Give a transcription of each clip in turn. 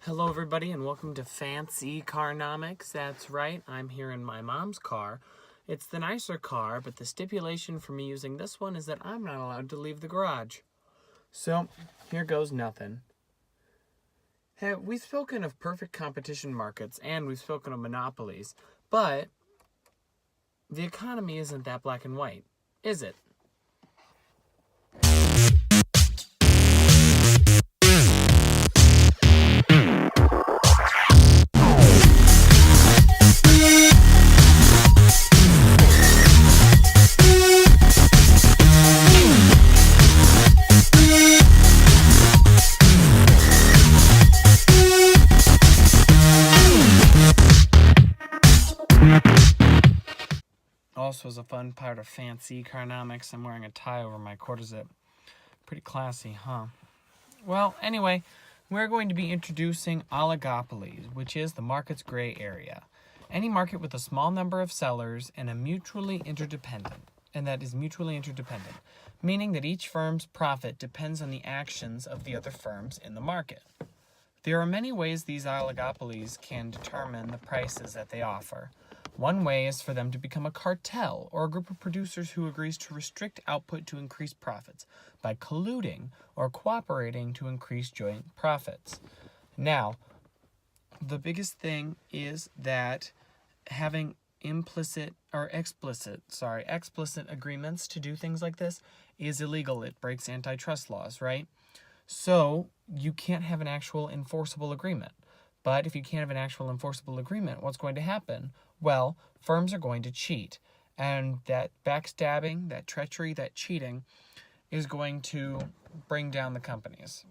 Hello everybody and welcome to FancEcarnomics. That's right, I'm here in my mom's car. It's the nicer car, but the stipulation for me using this one is that I'm not allowed to leave the garage. So, here goes nothing. Hey, we've spoken of perfect competition markets and we've spoken of monopolies, but the economy isn't that black and white, is it? Also, as a fun part of FancEcarnomics, I'm wearing a tie over my quarter zip. Pretty classy, huh? Well, anyway, we're going to be introducing oligopolies, which is the market's gray area. Any market with a small number of sellers and that is mutually interdependent, meaning that each firm's profit depends on the actions of the other firms in the market. There are many ways these oligopolies can determine the prices that they offer. One way is for them to become a cartel, or a group of producers who agrees to restrict output to increase profits by colluding or cooperating to increase joint profits. Now, the biggest thing is that having explicit agreements to do things like this is illegal. It breaks antitrust laws, right? So you can't have an actual enforceable agreement. But if you can't have an actual enforceable agreement, what's going to happen? Well, firms are going to cheat. And that backstabbing, that treachery, that cheating is going to bring down the companies.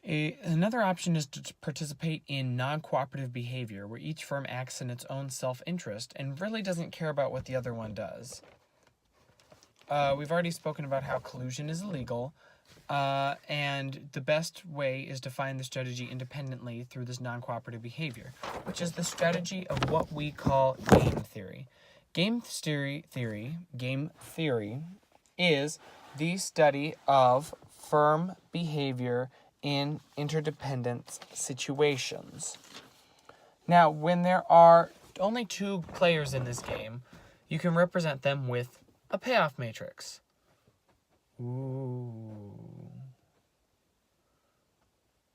Another option is to participate in non-cooperative behavior, where each firm acts in its own self-interest and really doesn't care about what the other one does. We've already spoken about how collusion is illegal. And the best way is to find the strategy independently through this non-cooperative behavior, which is the strategy of what we call game theory. Game theory is the study of firm behavior in interdependent situations. Now, when there are only two players in this game, you can represent them with a payoff matrix. Ooh.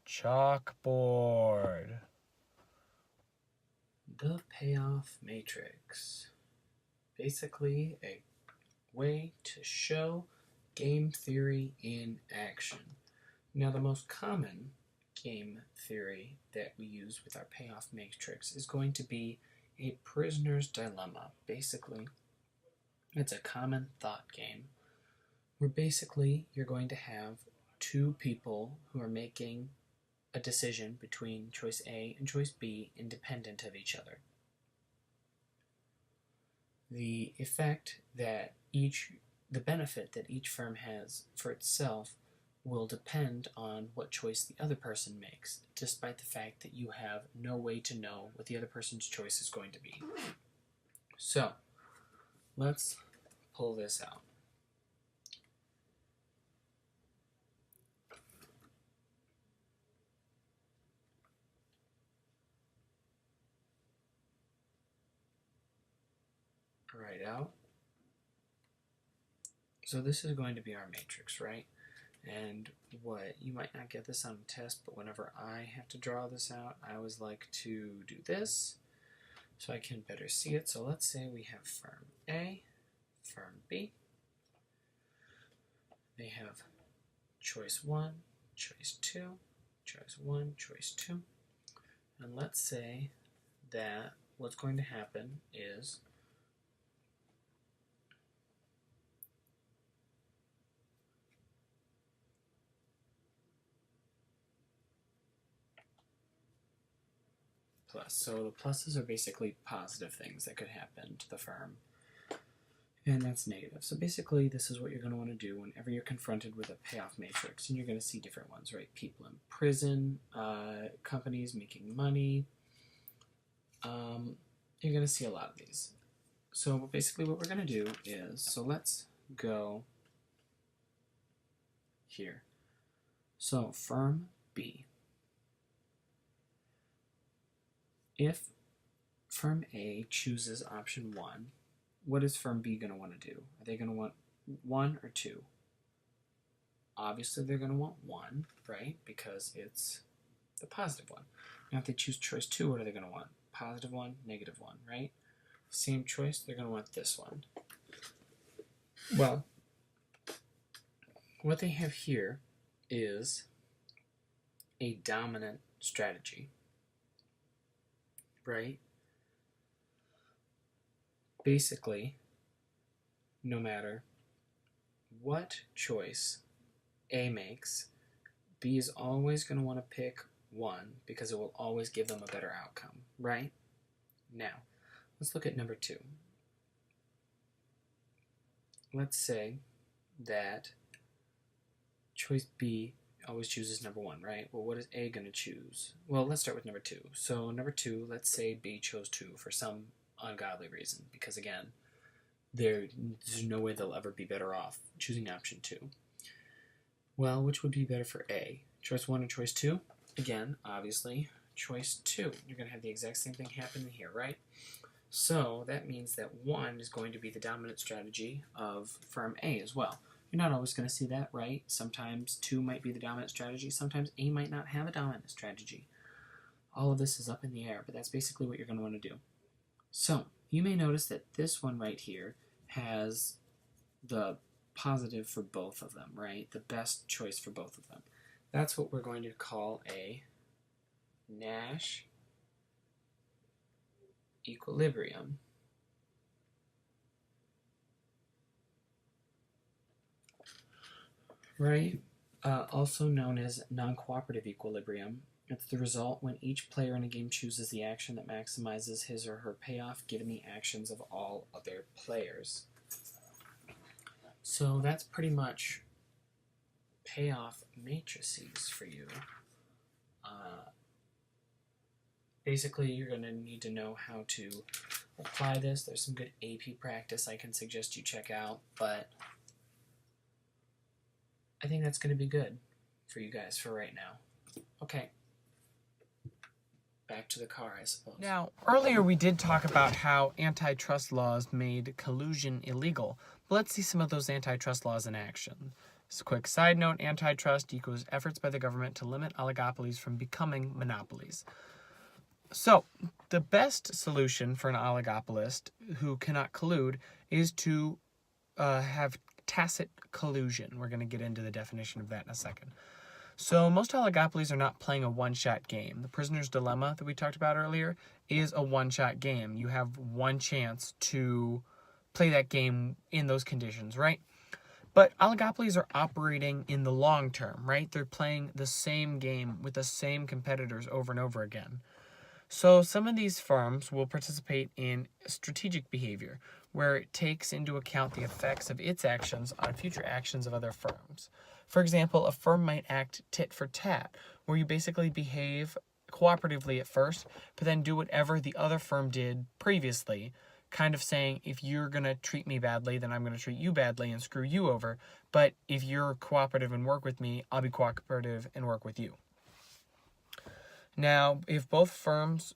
Chalkboard. The payoff matrix. Basically, a way to show game theory in action. Now, the most common game theory that we use with our payoff matrix is going to be a prisoner's dilemma. Basically, it's a common thought game where basically you're going to have two people who are making a decision between choice A and choice B independent of each other. The benefit that each firm has for itself will depend on what choice the other person makes, despite the fact that you have no way to know what the other person's choice is going to be. So, let's pull this out. Right out. So this is going to be our matrix, right? And what you might not get this on a test, but whenever I have to draw this out, I always like to do this so I can better see it. So let's say we have firm A, firm B. They have choice 1, choice 2, choice 1, choice 2. And let's say that what's going to happen is plus. So the pluses are basically positive things that could happen to the firm, and that's negative. So basically this is what you're going to want to do whenever you're confronted with a payoff matrix, and you're going to see different ones, right? People in prison, companies making money. You're going to see a lot of these. So basically what we're going to do is, so let's go here. So firm B. if firm A chooses option 1, what is firm B going to want to do? Are they going to want 1 or 2? Obviously, they're going to want 1, right? Because it's the positive one. Now, if they choose choice 2, what are they going to want? Positive 1, negative 1, right? Same choice, they're going to want this one. Well, what they have here is a dominant strategy, right? Basically, no matter what choice A makes, B is always going to want to pick 1 because it will always give them a better outcome, right? Now, let's look at number 2. Let's say that choice B always chooses number 1, right? Well, what is A going to choose? Well, let's start with number 2. So number 2, let's say B chose 2 for some ungodly reason, because again, there's no way they'll ever be better off choosing option 2. Well, which would be better for A? Choice 1 or choice 2? Again, obviously, choice 2. You're going to have the exact same thing happen here, right? So that means that 1 is going to be the dominant strategy of firm A as well. You're not always going to see that, right? Sometimes 2 might be the dominant strategy. Sometimes A might not have a dominant strategy. All of this is up in the air, but that's basically what you're going to want to do. So you may notice that this one right here has the positive for both of them, right? The best choice for both of them. That's what we're going to call a Nash Equilibrium. Right? Also known as Non-Cooperative Equilibrium. It's the result when each player in a game chooses the action that maximizes his or her payoff given the actions of all other players. So that's pretty much payoff matrices for you. Basically, you're going to need to know how to apply this. There's some good AP practice I can suggest you check out, but I think that's going to be good for you guys for right now. Okay. Back to the car, I suppose. Now, earlier we did talk about how antitrust laws made collusion illegal, but let's see some of those antitrust laws in action. Just a quick side note, antitrust equals efforts by the government to limit oligopolies from becoming monopolies. So, the best solution for an oligopolist who cannot collude is to have tacit collusion. We're going to get into the definition of that in a second. So most oligopolies are not playing a one-shot game. The prisoner's dilemma that we talked about earlier is a one-shot game. You have one chance to play that game in those conditions, right? But oligopolies are operating in the long term, right? They're playing the same game with the same competitors over and over again. So some of these firms will participate in strategic behavior, where it takes into account the effects of its actions on future actions of other firms. For example, a firm might act tit for tat, where you basically behave cooperatively at first, but then do whatever the other firm did previously, kind of saying, if you're going to treat me badly, then I'm going to treat you badly and screw you over. But if you're cooperative and work with me, I'll be cooperative and work with you. Now, if both firms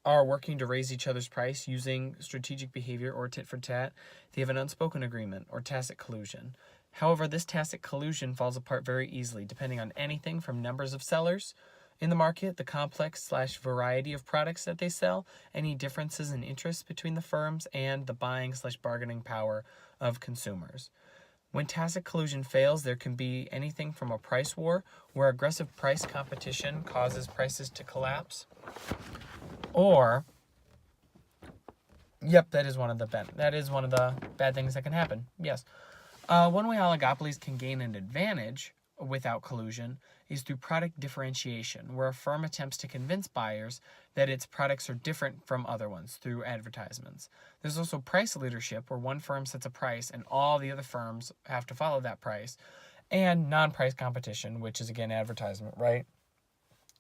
are working to raise each other's price using strategic behavior or tit for tat, they have an unspoken agreement or tacit collusion. However, this tacit collusion falls apart very easily depending on anything from numbers of sellers in the market, the complex/variety of products that they sell, any differences in interests between the firms, and the buying/bargaining power of consumers. When tacit collusion fails, there can be anything from a price war, where aggressive price competition causes prices to collapse, or, yep, that is one of the bad things that can happen. Yes, one way oligopolies can gain an advantage without collusion is through product differentiation, where a firm attempts to convince buyers that its products are different from other ones through advertisements. There's also price leadership, where one firm sets a price and all the other firms have to follow that price, and non-price competition, which is again advertisement, right?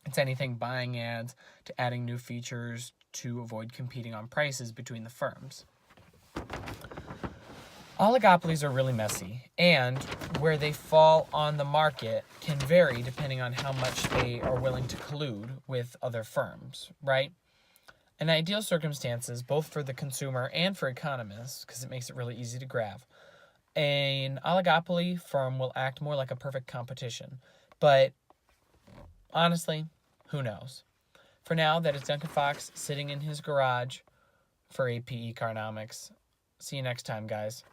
It's anything buying ads to adding new features to avoid competing on prices between the firms. Oligopolies are really messy, and where they fall on the market can vary depending on how much they are willing to collude with other firms, right? In ideal circumstances, both for the consumer and for economists, because it makes it really easy to graph, an oligopoly firm will act more like a perfect competition. But honestly, who knows? For now, that is Duncan Fox sitting in his garage for AP Economics. See you next time, guys.